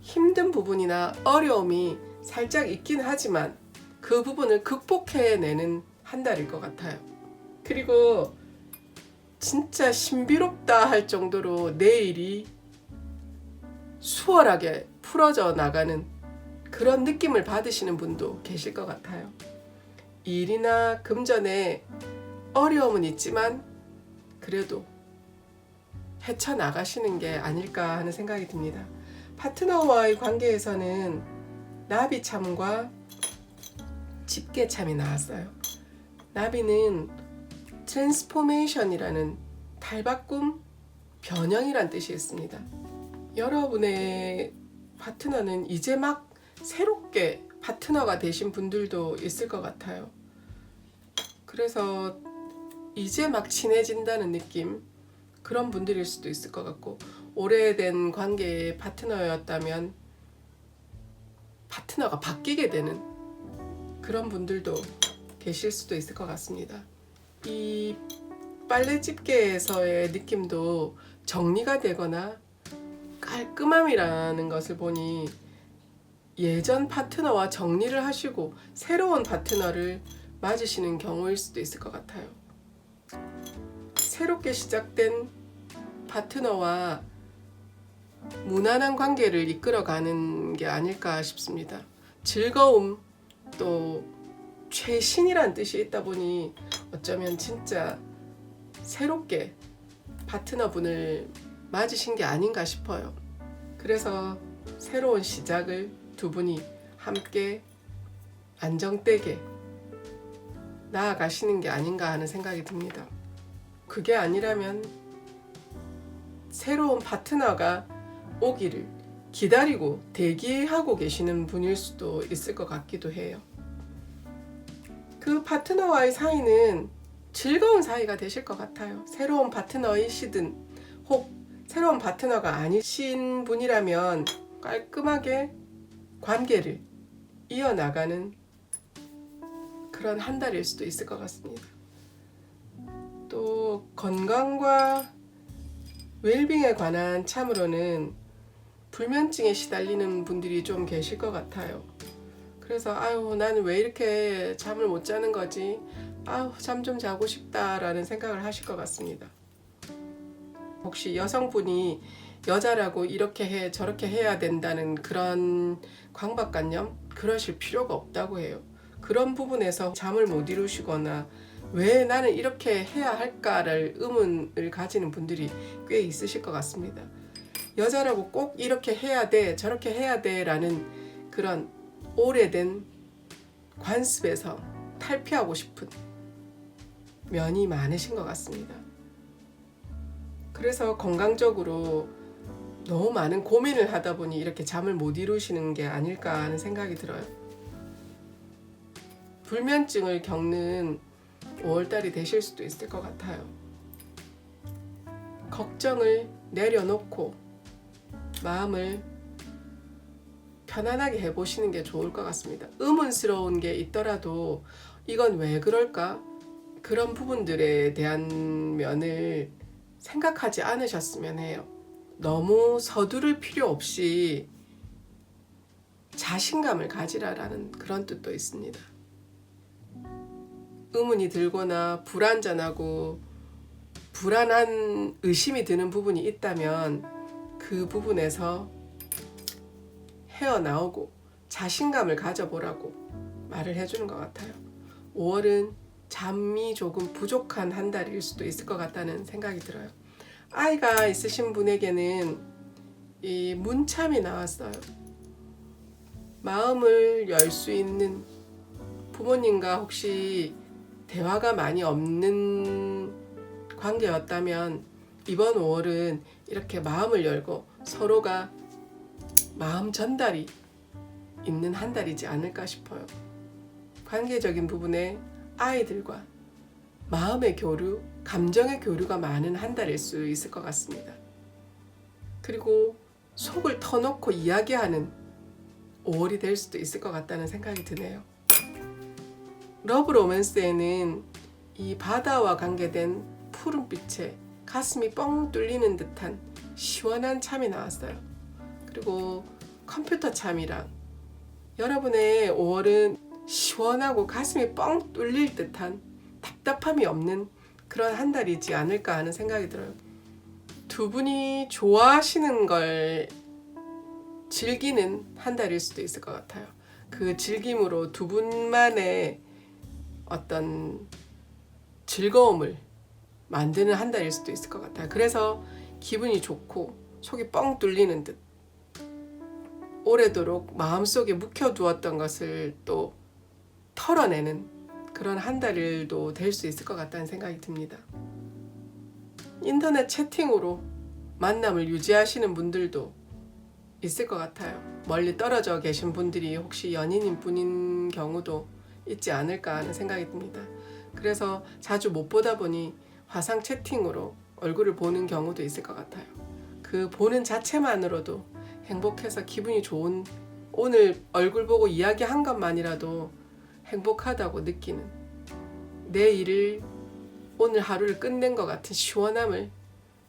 힘든 부분이나 어려움이 살짝 있긴 하지만 그 부분을 극복해내는 한 달일 것 같아요. 그리고 진짜 신비롭다 할 정도로 내일이 수월하게 풀어져 나가는 그런 느낌을 받으시는 분도 계실 것 같아요. 일이나 금전에 어려움은 있지만 그래도 헤쳐나가시는 게 아닐까 하는 생각이 듭니다. 파트너와의 관계에서는 나비참과 집게참이 나왔어요. 나비는 트랜스포메이션이라는 탈바꿈, 변형이란 뜻이 있습니다. 여러분의 파트너는 이제 막 새롭게 파트너가 되신 분들도 있을 것 같아요. 그래서 이제 막 친해진다는 느낌, 그런 분들일 수도 있을 것 같고, 오래된 관계의 파트너였다면 파트너가 바뀌게 되는 그런 분들도 계실 수도 있을 것 같습니다. 이 빨래 집게에서의 느낌도 정리가 되거나 깔끔함이라는 것을 보니 예전 파트너와 정리를 하시고 새로운 파트너를 맞으시는 경우일 수도 있을 것 같아요. 새롭게 시작된 파트너와 무난한 관계를 이끌어가는 게 아닐까 싶습니다. 즐거움 또 최신이란 뜻이 있다 보니 어쩌면 진짜 새롭게 파트너분을 맞으신 게 아닌가 싶어요. 그래서 새로운 시작을 두 분이 함께 안정되게 나아가시는 게 아닌가 하는 생각이 듭니다. 그게 아니라면 새로운 파트너가 오기를 기다리고 대기하고 계시는 분일 수도 있을 것 같기도 해요. 그 파트너와의 사이는 즐거운 사이가 되실 것 같아요. 새로운 파트너이시든 혹 새로운 파트너가 아니신 분이라면 깔끔하게 관계를 이어나가는 그런 한 달일 수도 있을 것 같습니다. 또 건강과 웰빙에 관한 참으로는 불면증에 시달리는 분들이 좀 계실 것 같아요. 그래서 나는 왜 이렇게 잠을 못 자는 거지? 잠 좀 자고 싶다라는 생각을 하실 것 같습니다. 혹시 여성분이 여자라고 이렇게 해 저렇게 해야 된다는 그런 강박관념 그러실 필요가 없다고 해요. 그런 부분에서 잠을 못 이루시거나 왜 나는 이렇게 해야 할까를 의문을 가지는 분들이 꽤 있으실 것 같습니다. 여자라고 꼭 이렇게 해야 돼 저렇게 해야 돼 라는 그런 오래된 관습에서 탈피하고 싶은 면이 많으신 것 같습니다. 그래서 건강적으로 너무 많은 고민을 하다 보니 이렇게 잠을 못 이루시는 게 아닐까 하는 생각이 들어요. 불면증을 겪는 5월달이 되실 수도 있을 것 같아요. 걱정을 내려놓고 마음을 편안하게 해보시는 게 좋을 것 같습니다. 의문스러운 게 있더라도 이건 왜 그럴까? 그런 부분들에 대한 면을 생각하지 않으셨으면 해요. 너무 서두를 필요 없이 자신감을 가지라라는 그런 뜻도 있습니다. 의문이 들거나 불안전하고 불안한 의심이 드는 부분이 있다면 그 부분에서 헤어나오고 자신감을 가져보라고 말을 해주는 것 같아요. 5월은 잠이 조금 부족한 한 달일 수도 있을 것 같다는 생각이 들어요. 아이가 있으신 분에게는 이 문참이 나왔어요. 마음을 열 수 있는, 부모님과 혹시 대화가 많이 없는 관계였다면 이번 5월은 이렇게 마음을 열고 서로가 마음 전달이 있는 한 달이지 않을까 싶어요. 관계적인 부분에 아이들과 마음의 교류, 감정의 교류가 많은 한 달일 수 있을 것 같습니다. 그리고 속을 터놓고 이야기하는 5월이 될 수도 있을 것 같다는 생각이 드네요. 러브 로맨스에는 이 바다와 관계된 푸른빛에 가슴이 뻥 뚫리는 듯한 시원한 참이 나왔어요. 그리고 컴퓨터 참이랑 여러분의 5월은 시원하고 가슴이 뻥 뚫릴 듯한 답답함이 없는 그런 한 달이지 않을까 하는 생각이 들어요. 두 분이 좋아하시는 걸 즐기는 한 달일 수도 있을 것 같아요. 그 즐김으로 두 분만의 어떤 즐거움을 만드는 한 달일 수도 있을 것 같아요. 그래서 기분이 좋고 속이 뻥 뚫리는 듯 오래도록 마음속에 묵혀두었던 것을 또 털어내는 그런 한 달일도 될 수 있을 것 같다는 생각이 듭니다. 인터넷 채팅으로 만남을 유지하시는 분들도 있을 것 같아요. 멀리 떨어져 계신 분들이 혹시 연인인 분인 경우도 있지 않을까 하는 생각이 듭니다. 그래서 자주 못 보다 보니 화상 채팅으로 얼굴을 보는 경우도 있을 것 같아요. 그 보는 자체만으로도 행복해서 기분이 좋은, 오늘 얼굴 보고 이야기한 것만이라도 행복하다고 느끼는, 내 일을 오늘 하루를 끝낸 것 같은 시원함을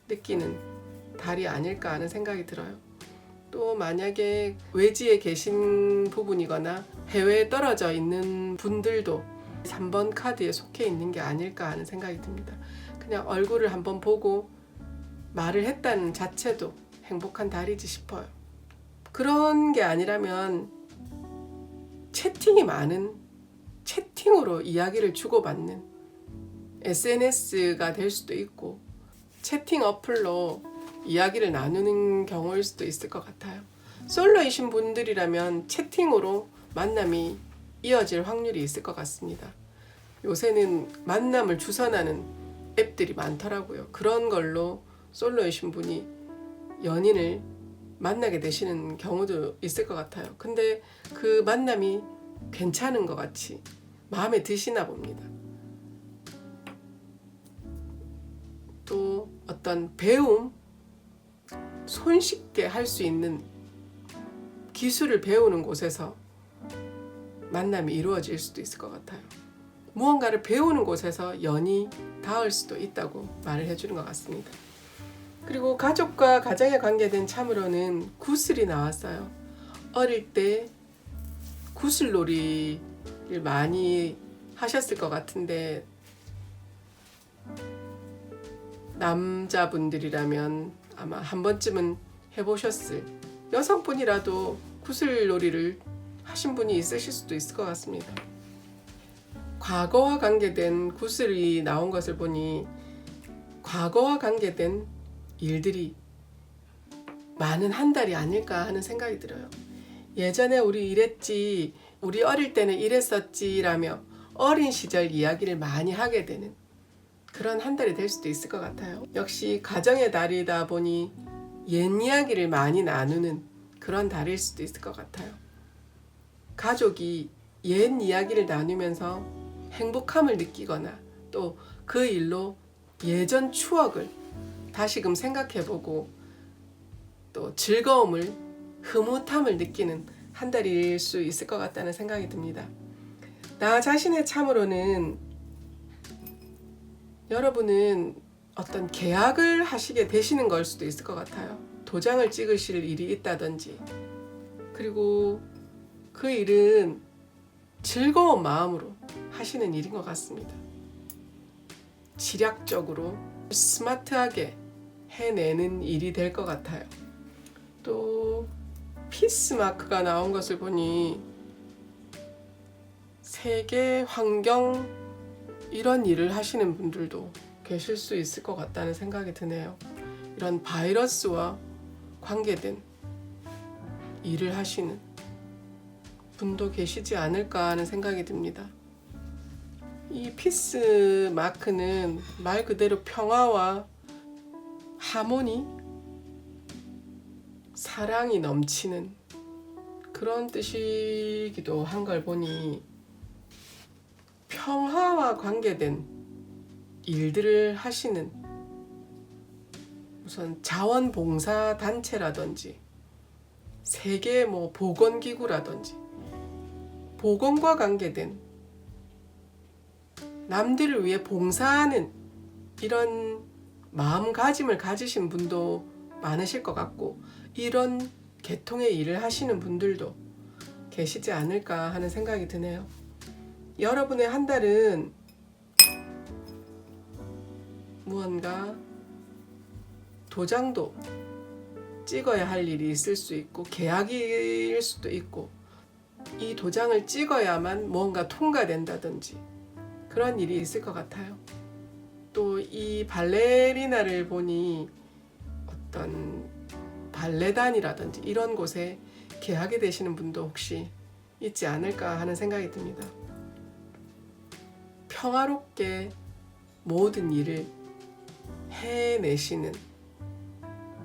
느끼는 달이 아닐까 하는 생각이 들어요. 또 만약에 외지에 계신 부분이거나 해외에 떨어져 있는 분들도 3번 카드에 속해 있는 게 아닐까 하는 생각이 듭니다. 그냥 얼굴을 한번 보고 말을 했다는 자체도 행복한 달이지 싶어요. 그런 게 아니라면 채팅이 많은, 채팅으로 이야기를 주고받는 SNS가 될 수도 있고 채팅 어플로 이야기를 나누는 경우일 수도 있을 것 같아요. 솔로이신 분들이라면 채팅으로 만남이 이어질 확률이 있을 것 같습니다. 요새는 만남을 주선하는 앱들이 많더라고요. 그런 걸로 솔로이신 분이 연인을 만나게 되시는 경우도 있을 것 같아요. 근데 그 만남이 괜찮은 것 같이 마음에 드시나 봅니다. 또 어떤 배움, 손쉽게 할 수 있는 기술을 배우는 곳에서 만남이 이루어질 수도 있을 것 같아요. 무언가를 배우는 곳에서 연이 닿을 수도 있다고 말을 해주는 것 같습니다. 그리고 가족과 가정에 관계된 참으로는 구슬이 나왔어요. 어릴 때 구슬놀이를 많이 하셨을 것 같은데 남자분들이라면 아마 한 번쯤은 해보셨을, 여성분이라도 구슬놀이를 하신 분이 있으실 수도 있을 것 같습니다. 과거와 관계된 구슬이 나온 것을 보니 과거와 관계된 일들이 많은 한 달이 아닐까 하는 생각이 들어요. 예전에 우리 이랬지, 우리 어릴 때는 이랬었지 라며 어린 시절 이야기를 많이 하게 되는 그런 한 달이 될 수도 있을 것 같아요. 역시 가정의 달이다 보니 옛 이야기를 많이 나누는 그런 달일 수도 있을 것 같아요. 가족이 옛 이야기를 나누면서 행복함을 느끼거나 또 그 일로 예전 추억을 다시금 생각해보고 또 즐거움을, 흐뭇함을 느끼는 한 달일 수 있을 것 같다는 생각이 듭니다. 나 자신의 참으로는 여러분은 어떤 계약을 하시게 되시는 걸 수도 있을 것 같아요. 도장을 찍으실 일이 있다든지, 그리고 그 일은 즐거운 마음으로 하시는 일인 것 같습니다. 지략적으로 스마트하게 해내는 일이 될 것 같아요. 또 피스 마크가 나온 것을 보니 세계 환경 이런 일을 하시는 분들도 계실 수 있을 것 같다는 생각이 드네요. 이런 바이러스와 관계된 일을 하시는 분도 계시지 않을까 하는 생각이 듭니다. 이 피스 마크는 말 그대로 평화와 하모니, 사랑이 넘치는 그런 뜻이기도 한 걸 보니 평화와 관계된 일들을 하시는 우선 자원봉사 단체라든지 세계 보건기구라든지 보건과 관계된 남들을 위해 봉사하는 이런 마음가짐을 가지신 분도 많으실 것 같고 이런 계통의 일을 하시는 분들도 계시지 않을까 하는 생각이 드네요. 여러분의 한 달은 무언가 도장도 찍어야 할 일이 있을 수 있고 계약일 수도 있고 이 도장을 찍어야만 무언가 통과된다든지 그런 일이 있을 것 같아요. 또 이 발레리나를 보니 어떤 발레단이라든지 이런 곳에 계약이 되시는 분도 혹시 있지 않을까 하는 생각이 듭니다. 평화롭게 모든 일을 해내시는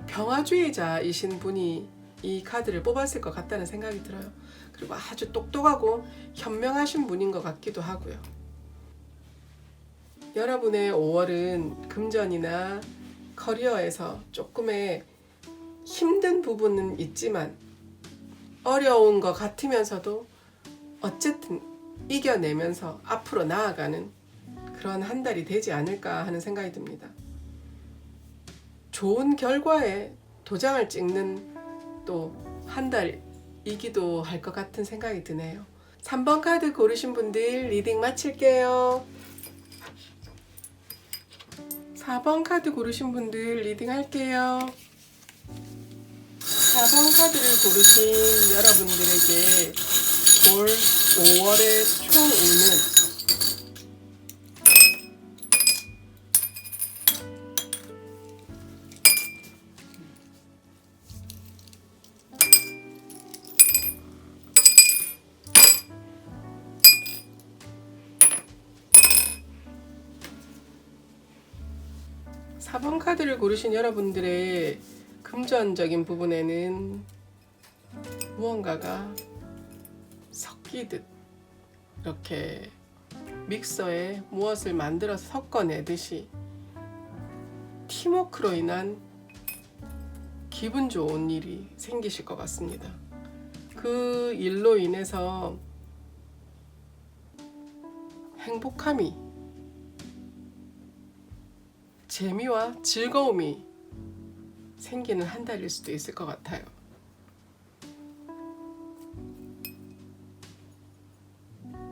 평화주의자이신 분이 이 카드를 뽑았을 것 같다는 생각이 들어요. 그리고 아주 똑똑하고 현명하신 분인 것 같기도 하고요. 여러분의 5월은 금전이나 커리어에서 조금의 힘든 부분은 있지만 어려운 것 같으면서도 어쨌든 이겨내면서 앞으로 나아가는 그런 한 달이 되지 않을까 하는 생각이 듭니다. 좋은 결과에 도장을 찍는 또 한 달이기도 할 것 같은 생각이 드네요. 3번 카드 고르신 분들 리딩 마칠게요. 4번 카드 고르신 분들 리딩 할게요. 4번 카드를 고르신 여러분들에게 올 5월의 총운은 4번 카드를 고르신 여러분들의 금전적인 부분에는 무언가가 섞이듯 이렇게 믹서에 무엇을 만들어서 섞어내듯이 팀워크로 인한 기분 좋은 일이 생기실 것 같습니다. 그 일로 인해서 행복함이, 재미와 즐거움이 생기는 한 달일 수도 있을 것 같아요.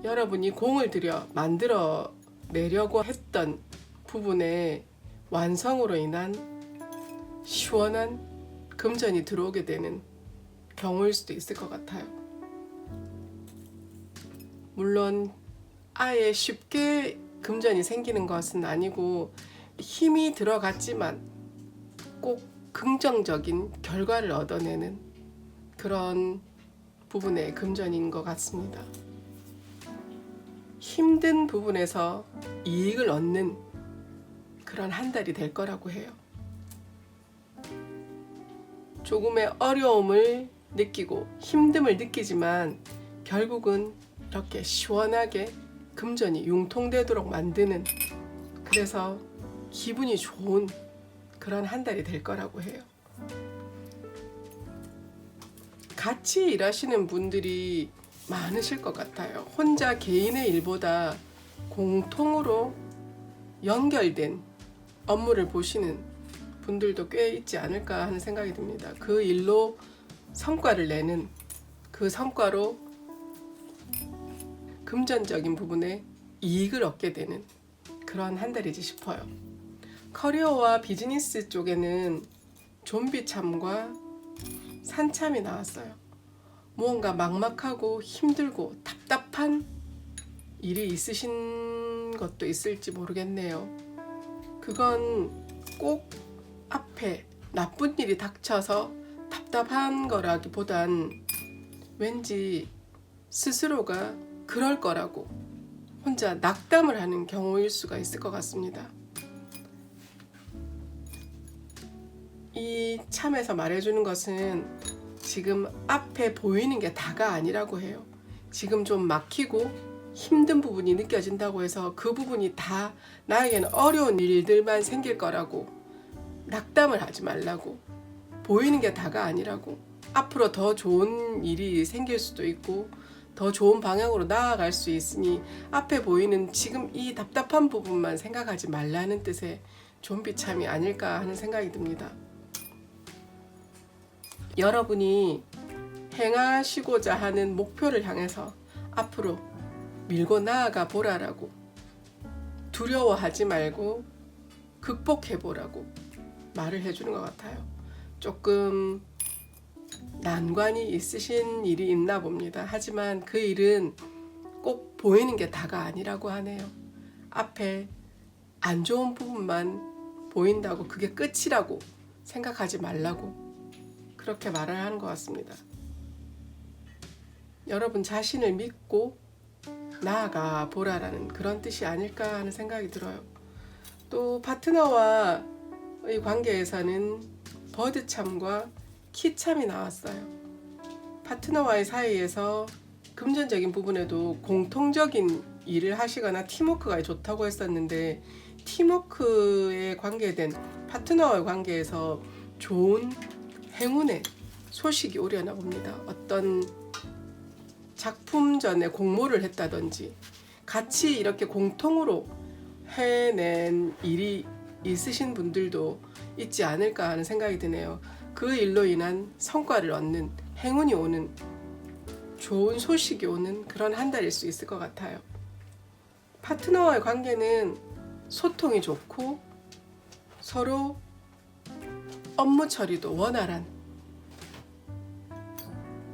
여러분이 공을 들여 만들어 내려고 했던 부분의 완성으로 인한 시원한 금전이 들어오게 되는 경우일 수도 있을 것 같아요. 물론 아예 쉽게 금전이 생기는 것은 아니고 힘이 들어갔지만 꼭 긍정적인 결과를 얻어내는 그런 부분의 금전인 것 같습니다. 힘든 부분에서 이익을 얻는 그런 한 달이 될 거라고 해요. 조금의 어려움을 느끼고 힘듦을 느끼지만 결국은 이렇게 시원하게 금전이 융통되도록 만드는 그래서 기분이 좋은 그런 한 달이 될 거라고 해요. 같이 일하시는 분들이 많으실 것 같아요. 혼자 개인의 일보다 공통으로 연결된 업무를 보시는 분들도 꽤 있지 않을까 하는 생각이 듭니다. 그 일로 성과를 내는, 그 성과로 금전적인 부분에 이익을 얻게 되는 그런 한 달이지 싶어요. 커리어와 비즈니스 쪽에는 좀비참과 산참이 나왔어요. 무언가 막막하고 힘들고 답답한 일이 있으신 것도 있을지 모르겠네요. 그건 꼭 앞에 나쁜 일이 닥쳐서 답답한 거라기보단 왠지 스스로가 그럴 거라고 혼자 낙담을 하는 경우일 수가 있을 것 같습니다. 이 참에서 말해주는 것은 지금 앞에 보이는 게 다가 아니라고 해요. 지금 좀 막히고 힘든 부분이 느껴진다고 해서 그 부분이 다 나에게는 어려운 일들만 생길 거라고 낙담을 하지 말라고, 보이는 게 다가 아니라고, 앞으로 더 좋은 일이 생길 수도 있고 더 좋은 방향으로 나아갈 수 있으니 앞에 보이는 지금 이 답답한 부분만 생각하지 말라는 뜻의 좀비참이 아닐까 하는 생각이 듭니다. 여러분이 행하시고자 하는 목표를 향해서 앞으로 밀고 나아가 보라라고, 두려워하지 말고 극복해 보라고 말을 해주는 것 같아요. 조금 난관이 있으신 일이 있나 봅니다. 하지만 그 일은 꼭 보이는 게 다가 아니라고 하네요. 앞에 안 좋은 부분만 보인다고 그게 끝이라고 생각하지 말라고 그렇게 말을 하는 것 같습니다. 여러분 자신을 믿고 나아가 보라라는 그런 뜻이 아닐까 하는 생각이 들어요. 또 파트너와의 관계에서는 버드참과 키참이 나왔어요. 파트너와의 사이에서 금전적인 부분에도 공통적인 일을 하시거나 팀워크가 좋다고 했었는데, 팀워크에 관계된 파트너와의 관계에서 좋은 행운의 소식이 오려나 봅니다. 어떤 작품 전에 공모를 했다든지 같이 이렇게 공통으로 해낸 일이 있으신 분들도 있지 않을까 하는 생각이 드네요. 그 일로 인한 성과를 얻는, 행운이 오는, 좋은 소식이 오는 그런 한 달일 수 있을 것 같아요. 파트너와의 관계는 소통이 좋고 서로 업무 처리도 원활한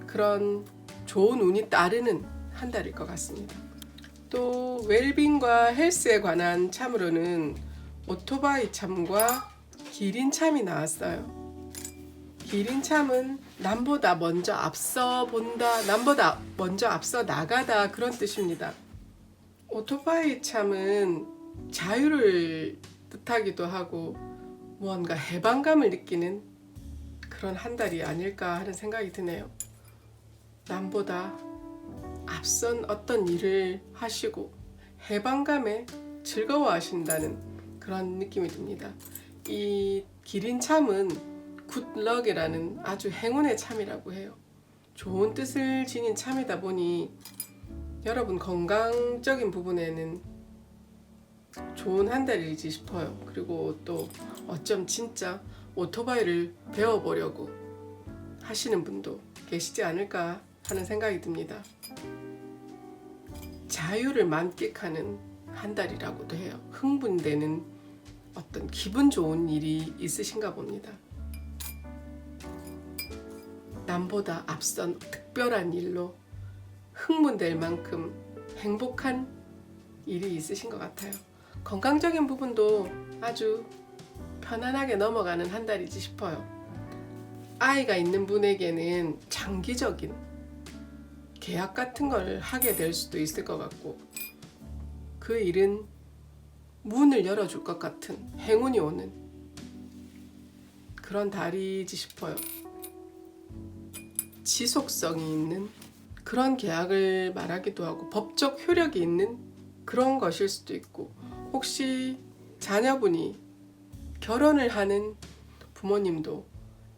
그런 좋은 운이 따르는 한 달일 것 같습니다. 또 웰빙과 헬스에 관한 참으로는 오토바이 참과 기린 참이 나왔어요. 기린 참은 남보다 먼저 앞서 본다, 남보다 먼저 앞서 나가다, 그런 뜻입니다. 오토바이 참은 자유를 뜻하기도 하고 무언가 해방감을 느끼는 그런 한 달이 아닐까 하는 생각이 드네요. 남보다 앞선 어떤 일을 하시고 해방감에 즐거워하신다는 그런 느낌이 듭니다. 이 기린 참은 굿럭이라는 아주 행운의 참이라고 해요. 좋은 뜻을 지닌 참이다 보니 여러분 건강적인 부분에는 좋은 한 달이지 싶어요. 그리고 또 어쩜 진짜 오토바이를 배워보려고 하시는 분도 계시지 않을까 하는 생각이 듭니다. 자유를 만끽하는 한 달이라고도 해요. 흥분되는 어떤 기분 좋은 일이 있으신가 봅니다. 남보다 앞선 특별한 일로 흥분될 만큼 행복한 일이 있으신 것 같아요. 건강적인 부분도 아주 편안하게 넘어가는 한 달이지 싶어요. 아이가 있는 분에게는 장기적인 계약 같은 걸 하게 될 수도 있을 것 같고, 그 일은 문을 열어줄 것 같은 행운이 오는 그런 달이지 싶어요. 지속성이 있는 그런 계약을 말하기도 하고 법적 효력이 있는 그런 것일 수도 있고, 혹시 자녀분이 결혼을 하는 부모님도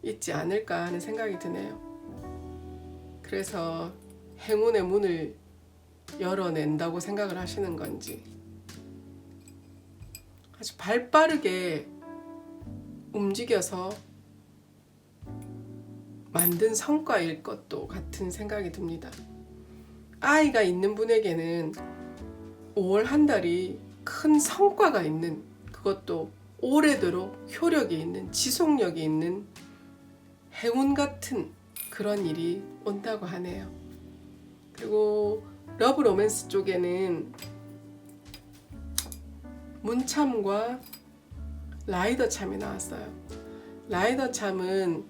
있지 않을까 하는 생각이 드네요. 그래서 행운의 문을 열어낸다고 생각을 하시는 건지 아주 발빠르게 움직여서 만든 성과일 것도 같은 생각이 듭니다. 아이가 있는 분에게는 5월 한 달이 큰 성과가 있는, 그것도 오래도록 효력이 있는, 지속력이 있는 행운 같은 그런 일이 온다고 하네요. 그리고 러브 로맨스 쪽에는 문참과 라이더 참이 나왔어요. 라이더 참은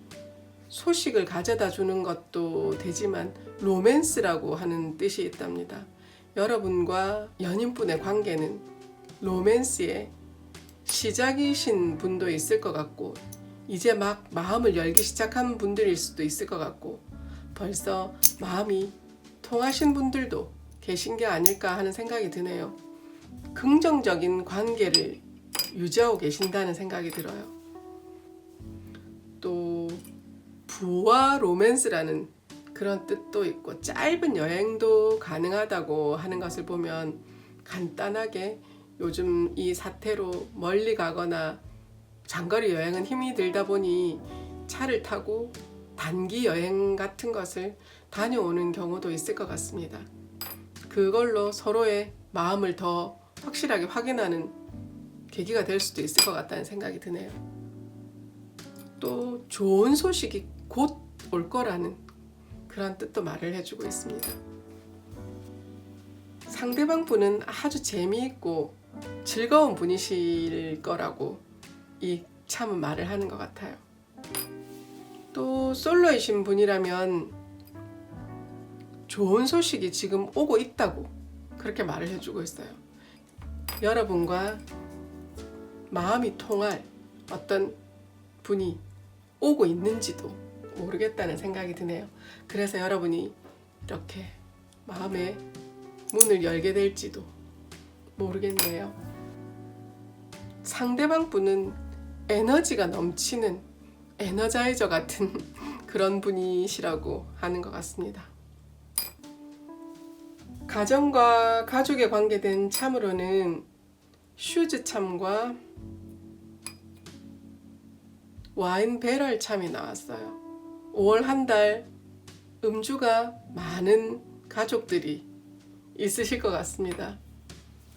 소식을 가져다 주는 것도 되지만 로맨스라고 하는 뜻이 있답니다. 여러분과 연인분의 관계는 로맨스의 시작이신 분도 있을 것 같고, 이제 막 마음을 열기 시작한 분들일 수도 있을 것 같고, 벌써 마음이 통하신 분들도 계신 게 아닐까 하는 생각이 드네요. 긍정적인 관계를 유지하고 계신다는 생각이 들어요. 또 부와 로맨스라는 그런 뜻도 있고, 짧은 여행도 가능하다고 하는 것을 보면 간단하게 요즘 이 사태로 멀리 가거나 장거리 여행은 힘이 들다 보니 차를 타고 단기 여행 같은 것을 다녀오는 경우도 있을 것 같습니다. 그걸로 서로의 마음을 더 확실하게 확인하는 계기가 될 수도 있을 것 같다는 생각이 드네요. 또 좋은 소식이 곧 올 거라는 그런 뜻도 말을 해주고 있습니다. 상대방 분은 아주 재미있고 즐거운 분이실 거라고 이 참은 말을 하는 것 같아요. 또 솔로이신 분이라면 좋은 소식이 지금 오고 있다고 그렇게 말을 해주고 있어요. 여러분과 마음이 통할 어떤 분이 오고 있는지도 모르겠다는 생각이 드네요. 그래서 여러분이 이렇게 마음의 문을 열게 될지도 모르겠네요. 상대방 분은 에너지가 넘치는 에너자이저 같은 그런 분이시라고 하는 것 같습니다. 가정과 가족에 관계된 참으로는 슈즈 참과 와인 배럴 참이 나왔어요. 5월 한 달 음주가 많은 가족들이 있으실 것 같습니다.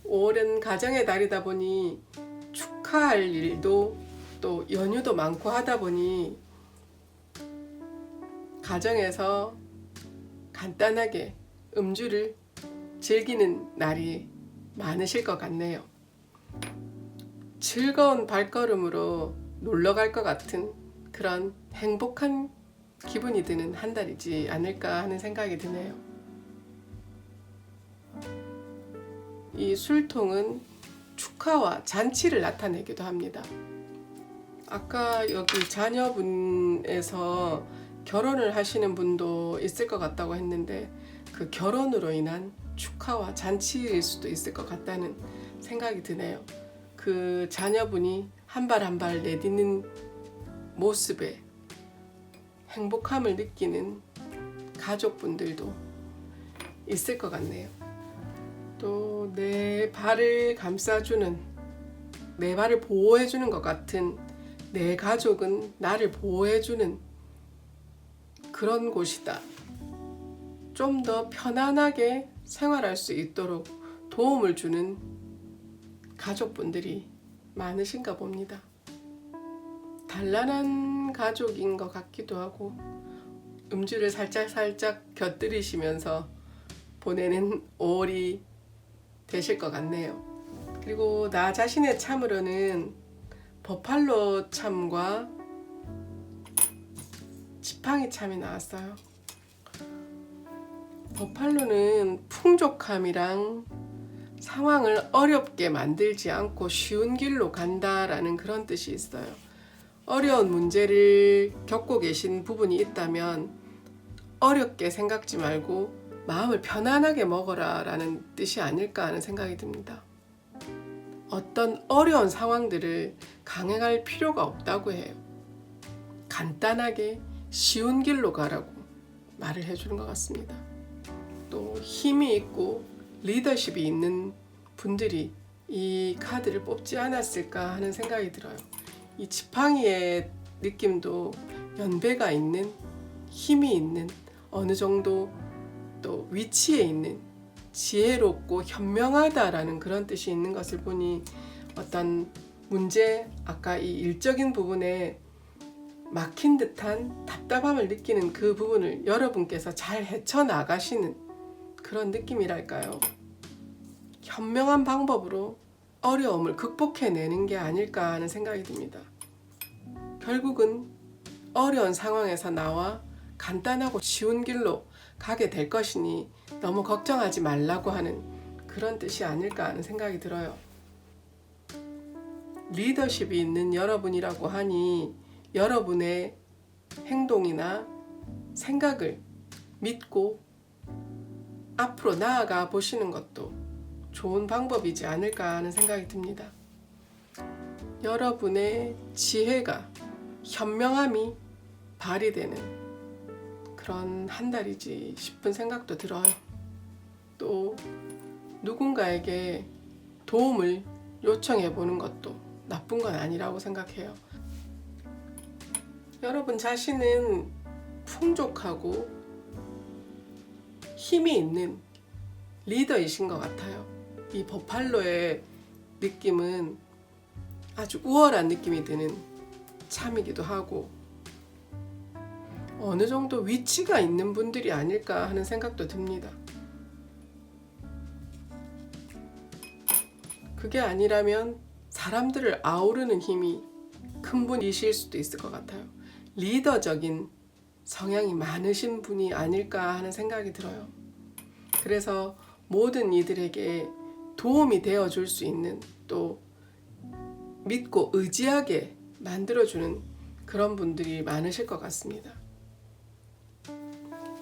5월은 가정의 달이다 보니 축하할 일도 또 연휴도 많고 하다 보니 가정에서 간단하게 음주를 즐기는 날이 많으실 것 같네요. 즐거운 발걸음으로 놀러 갈 것 같은 그런 행복한 기분이 드는 한 달이지 않을까 하는 생각이 드네요. 이 술통은 축하와 잔치를 나타내기도 합니다. 아까 여기 자녀분에서 결혼을 하시는 분도 있을 것 같다고 했는데 그 결혼으로 인한 축하와 잔치일 수도 있을 것 같다는 생각이 드네요. 그 자녀분이 한 발 한 발 내딛는 모습에 행복함을 느끼는 가족분들도 있을 것 같네요. 또 내 발을 감싸주는, 내 발을 보호해주는 것 같은 내 가족은 나를 보호해주는 그런 곳이다. 좀 더 편안하게 생활할 수 있도록 도움을 주는 가족분들이 많으신가 봅니다. 단란한 가족인 것 같기도 하고 음주를 살짝 곁들이시면서 보내는 5월이 되실 것 같네요. 그리고 나 자신의 참으로는 버팔로 참과 지팡이 참이 나왔어요. 버팔로는 풍족함이랑 상황을 어렵게 만들지 않고 쉬운 길로 간다라는 그런 뜻이 있어요. 어려운 문제를 겪고 계신 부분이 있다면 어렵게 생각지 말고 마음을 편안하게 먹어라 라는 뜻이 아닐까 하는 생각이 듭니다. 어떤 어려운 상황들을 강행할 필요가 없다고 해요. 간단하게 쉬운 길로 가라고 말을 해주는 것 같습니다. 또 힘이 있고 리더십이 있는 분들이 이 카드를 뽑지 않았을까 하는 생각이 들어요. 이 지팡이의 느낌도 연배가 있는, 힘이 있는, 어느 정도 또 위치에 있는, 지혜롭고 현명하다라는 그런 뜻이 있는 것을 보니 어떤 문제, 아까 이 일적인 부분에 막힌 듯한 답답함을 느끼는 그 부분을 여러분께서 잘 헤쳐나가시는 그런 느낌이랄까요. 현명한 방법으로 어려움을 극복해내는 게 아닐까 하는 생각이 듭니다. 결국은 어려운 상황에서 나와 간단하고 쉬운 길로 가게 될 것이니 너무 걱정하지 말라고 하는 그런 뜻이 아닐까 하는 생각이 들어요. 리더십이 있는 여러분이라고 하니 여러분의 행동이나 생각을 믿고 앞으로 나아가 보시는 것도 좋은 방법이지 않을까 하는 생각이 듭니다. 여러분의 지혜가, 현명함이 발휘되는 그런 한 달이지 싶은 생각도 들어요. 또 누군가에게 도움을 요청해 보는 것도 나쁜 건 아니라고 생각해요. 여러분 자신은 풍족하고 힘이 있는 리더이신 것 같아요. 이 버팔로의 느낌은 아주 우월한 느낌이 드는 참이기도 하고 어느 정도 위치가 있는 분들이 아닐까 하는 생각도 듭니다. 그게 아니라면 사람들을 아우르는 힘이 큰 분이실 수도 있을 것 같아요. 리더적인 성향이 많으신 분이 아닐까 하는 생각이 들어요. 그래서 모든 이들에게 도움이 되어줄 수 있는, 또 믿고 의지하게 만들어주는 그런 분들이 많으실 것 같습니다.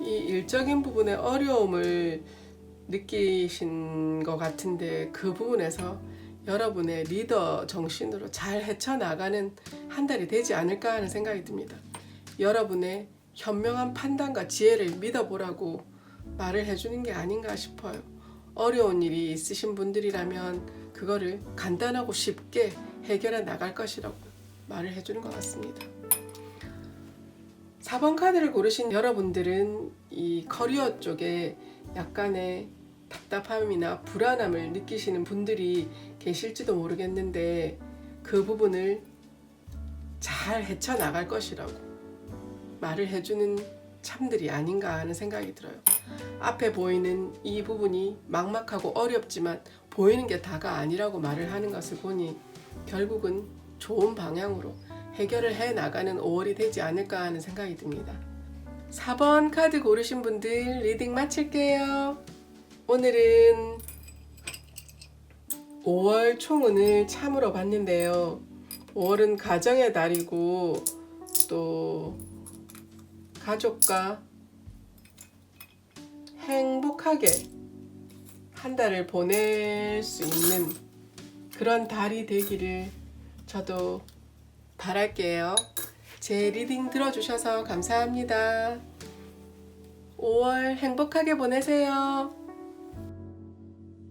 이 일적인 부분에 어려움을 느끼신 것 같은데 그 부분에서 여러분의 리더 정신으로 잘 헤쳐나가는 한 달이 되지 않을까 하는 생각이 듭니다. 여러분의 현명한 판단과 지혜를 믿어보라고 말을 해주는 게 아닌가 싶어요. 어려운 일이 있으신 분들이라면 그거를 간단하고 쉽게 해결해 나갈 것이라고 말을 해주는 것 같습니다. 4번 카드를 고르신 여러분들은 이 커리어 쪽에 약간의 답답함이나 불안함을 느끼시는 분들이 계실지도 모르겠는데 그 부분을 잘 헤쳐나갈 것이라고 말을 해주는 참들이 아닌가 하는 생각이 들어요. 앞에 보이는 이 부분이 막막하고 어렵지만 보이는 게 다가 아니라고 말을 하는 것을 보니 결국은 좋은 방향으로 해결을 해 나가는 5월이 되지 않을까 하는 생각이 듭니다. 4번 카드 고르신 분들 리딩 마칠게요. 오늘은 5월 총운을 참으로 봤는데요. 5월은 가정의 달이고 또 가족과 행복하게 한 달을 보낼 수 있는 그런 달이 되기를 저도 바랄게요. 제 리딩 들어주셔서 감사합니다. 5월 행복하게 보내세요.